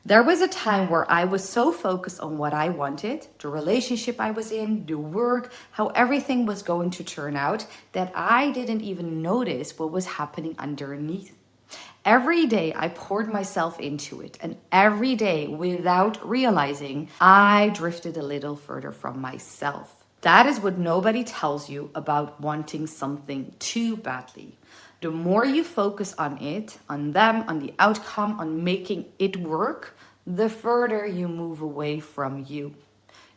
There was a time where I was so focused on what I wanted, the relationship I was in, the work, how everything was going to turn out, that I didn't even notice what was happening underneath. Every day I poured myself into it, and every day, without realizing, I drifted a little further from myself. That is what nobody tells you about wanting something too badly. The more you focus on it, on them, on the outcome, on making it work, the further you move away from you.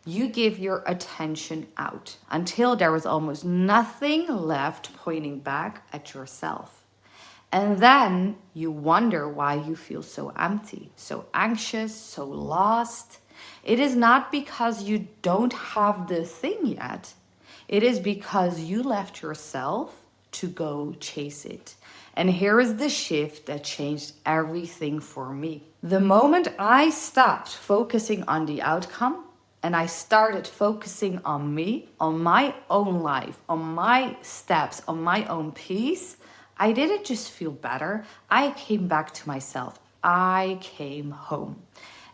You give your attention out until there is almost nothing left pointing back at yourself. And then you wonder why you feel so empty, so anxious, so lost. It is not because you don't have the thing yet. It is because you left yourself to go chase it. And here is the shift that changed everything for me. The moment I stopped focusing on the outcome and I started focusing on me, on my own life, on my steps, on my own peace, I didn't just feel better. I came back to myself. I came home.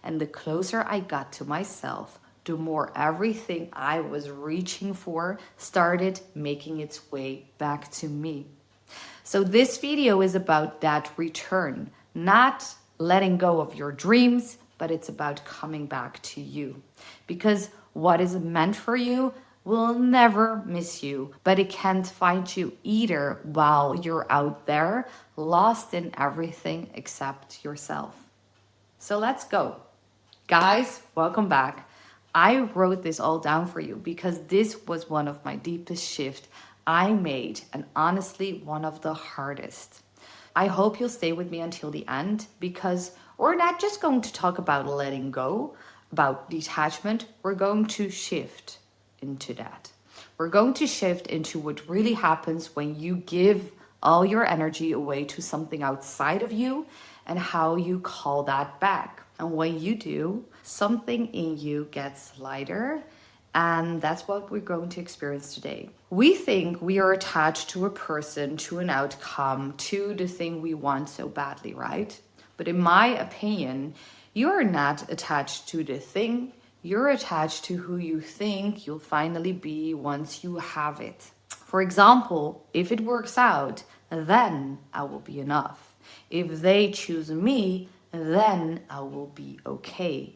And the closer I got to myself, the more everything I was reaching for started making its way back to me. So this video is about that return, not letting go of your dreams, but it's about coming back to you. Because what is meant for you will never miss you, but it can't find you either while you're out there, lost in everything except yourself. So let's go. Guys, welcome back. I wrote this all down for you because this was one of my deepest shifts I made, and honestly, one of the hardest. I hope you'll stay with me until the end because we're not just going to talk about letting go, about detachment, we're going to shift into that. We're going to shift into what really happens when you give all your energy away to something outside of you and how you call that back. And when you do, something in you gets lighter, and that's what we're going to experience today. We think we are attached to a person, to an outcome, to the thing we want so badly, right? But in my opinion, you are not attached to the thing. You're attached to who you think you'll finally be once you have it. For example, if it works out, then I will be enough. If they choose me, then I will be okay.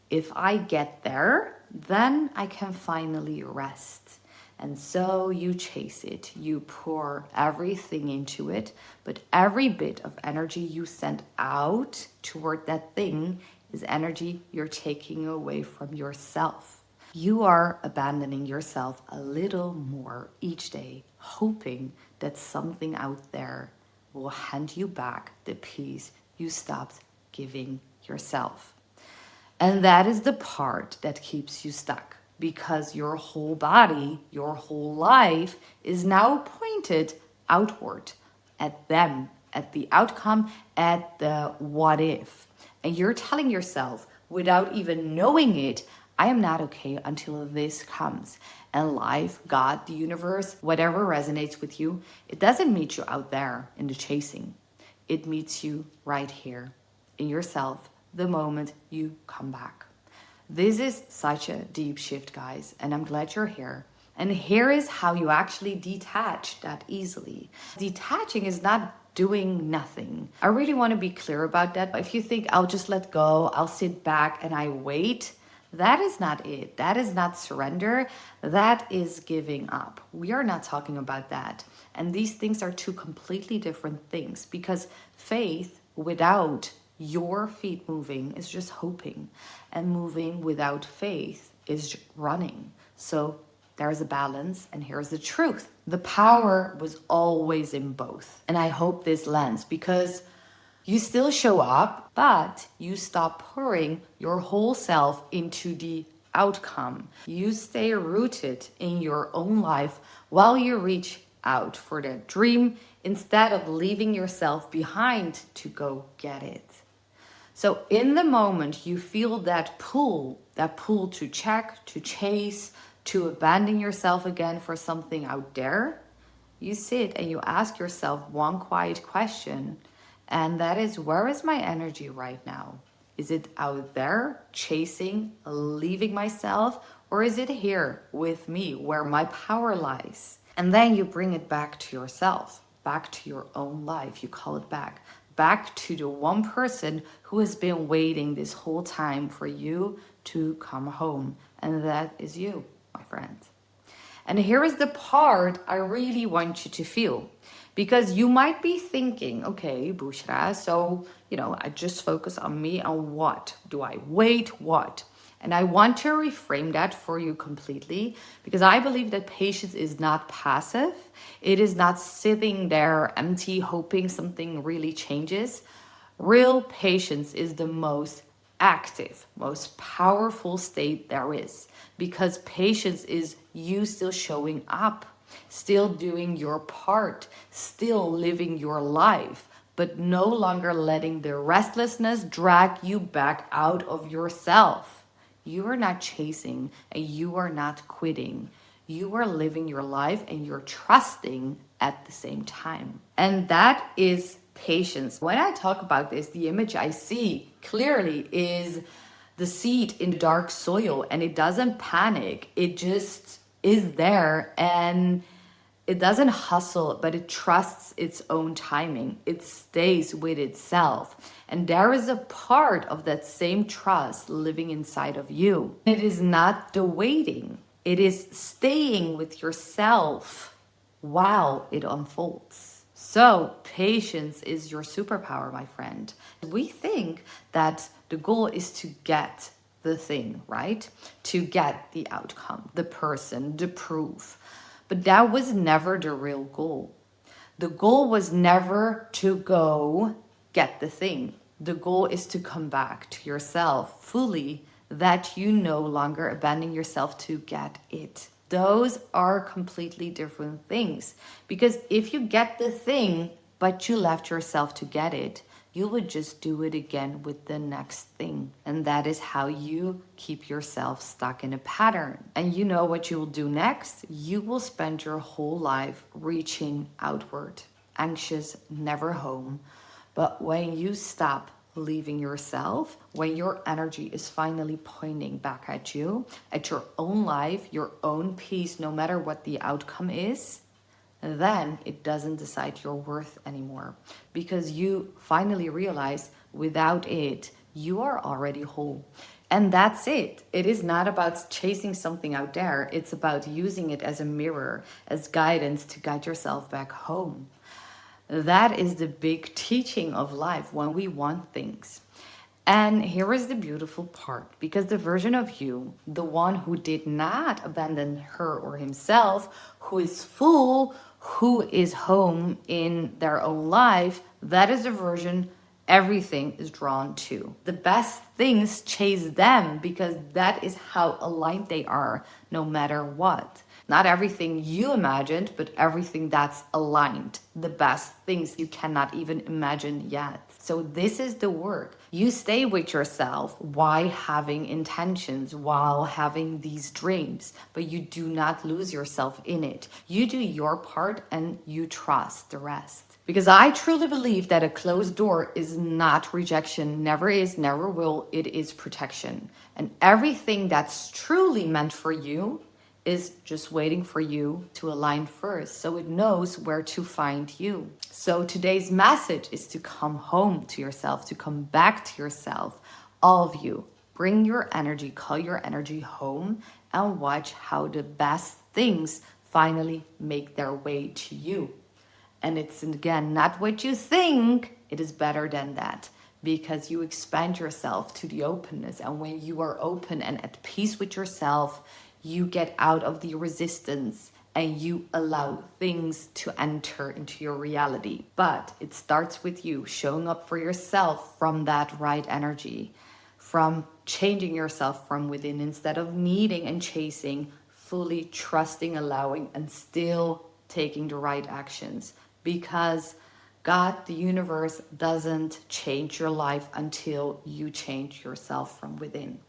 If I get there, then I can finally rest. And so you chase it, you pour everything into it, but every bit of energy you send out toward that thing is energy you're taking away from yourself. You are abandoning yourself a little more each day, hoping that something out there will hand you back the peace you stopped giving yourself. And that is the part that keeps you stuck because your whole body, your whole life is now pointed outward at them, at the outcome, at the what if. And you're telling yourself without even knowing it, I am not okay until this comes. And life, God, the universe, whatever resonates with you, it doesn't meet you out there in the chasing. It meets you right here in yourself the moment you come back. This is such a deep shift, guys, and I'm glad you're here. And here is how you actually detach that easily. Detaching is not doing nothing. I really want to be clear about that. If you think I'll just let go, I'll sit back and I wait, that is not it. That is not surrender. That is giving up. We are not talking about that. And these things are two completely different things because faith without your feet moving is just hoping, and moving without faith is running. So there's a balance, and here's the truth. The power was always in both. And I hope this lands because you still show up, but you stop pouring your whole self into the outcome. You stay rooted in your own life while you reach out for that dream instead of leaving yourself behind to go get it. So in the moment you feel that pull to check, to chase, to abandon yourself again for something out there, you sit and you ask yourself one quiet question, and that is, where is my energy right now? Is it out there chasing, leaving myself? Or is it here with me where my power lies? And then you bring it back to yourself, back to your own life. You call it back to the one person who has been waiting this whole time for you to come home. And that is you, my friend. And here is the part I really want you to feel. Because you might be thinking, okay, Bushra, so, I just focus on me, on what? Do I wait? What? And I want to reframe that for you completely, because I believe that patience is not passive. It is not sitting there empty, hoping something really changes. Real patience is the most active, most powerful state there is, because patience is you still showing up, still doing your part, still living your life, but no longer letting the restlessness drag you back out of yourself. You are not chasing and you are not quitting. You are living your life and you're trusting at the same time. And that is patience. When I talk about this, the image I see clearly is the seed in dark soil, and it doesn't panic. It just is there, and it doesn't hustle, but it trusts its own timing. It stays with itself. And there is a part of that same trust living inside of you. It is not the waiting. It is staying with yourself while it unfolds. So patience is your superpower, my friend. We think that the goal is to get the thing, right? To get the outcome, the person, the proof. But that was never the real goal. The goal was never to go get the thing. The goal is to come back to yourself fully, that you no longer abandon yourself to get it. Those are completely different things. Because if you get the thing, but you left yourself to get it, you would just do it again with the next thing. And that is how you keep yourself stuck in a pattern. And you know what you will do next? You will spend your whole life reaching outward, anxious, never home. But when you stop leaving yourself, when your energy is finally pointing back at you, at your own life, your own peace, no matter what the outcome is, then it doesn't decide your worth anymore, because you finally realize without it, you are already whole. And that's it. It is not about chasing something out there. It's about using it as a mirror, as guidance to guide yourself back home. That is the big teaching of life when we want things. And here is the beautiful part, because the version of you, the one who did not abandon her or himself, who is full, who is home in their own life, that is the version everything is drawn to. The best things chase them, because that is how aligned they are, no matter what. Not everything you imagined, but everything that's aligned. The best things you cannot even imagine yet. So this is the work. You stay with yourself while having intentions, while having these dreams, but you do not lose yourself in it. You do your part and you trust the rest. Because I truly believe that a closed door is not rejection, never is, never will. It is protection. And everything that's truly meant for you is just waiting for you to align first, so it knows where to find you. So today's message is to come home to yourself, to come back to yourself, all of you. Bring your energy, call your energy home, and watch how the best things finally make their way to you. And it's, again, not what you think, it is better than that. Because you expand yourself to the openness. And when you are open and at peace with yourself, you get out of the resistance and you allow things to enter into your reality. But it starts with you showing up for yourself from that right energy, from changing yourself from within instead of needing and chasing, fully trusting, allowing, and still taking the right actions. Because God, the universe, doesn't change your life until you change yourself from within.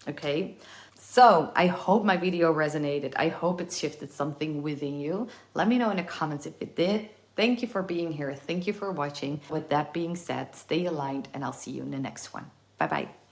Okay? So I hope my video resonated. I hope it shifted something within you. Let me know in the comments if it did. Thank you for being here. Thank you for watching. With that being said, stay aligned and I'll see you in the next one. Bye-bye.